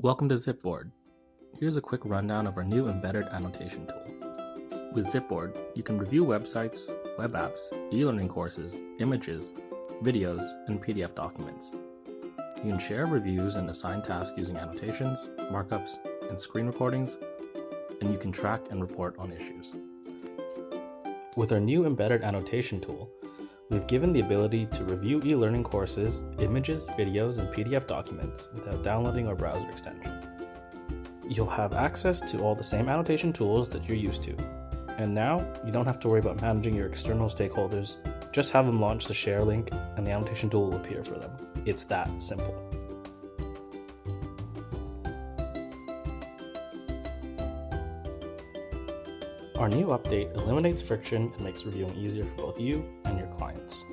Welcome to zipBoard. Here's a quick rundown of our new embedded annotation tool. With zipBoard, you can review websites, web apps, e-learning courses, images, videos, and PDF documents. You can share reviews and assign tasks using annotations, markups, and screen recordings, and you can track and report on issues. With our new embedded annotation tool, we've given the ability to review e-learning courses, images, videos, and PDF documents without downloading our browser extension. You'll have access to all the same annotation tools that you're used to. And now, you don't have to worry about managing your external stakeholders. Just have them launch the share link and the annotation tool will appear for them. It's that simple. Our new update eliminates friction and makes reviewing easier for both you and your clients.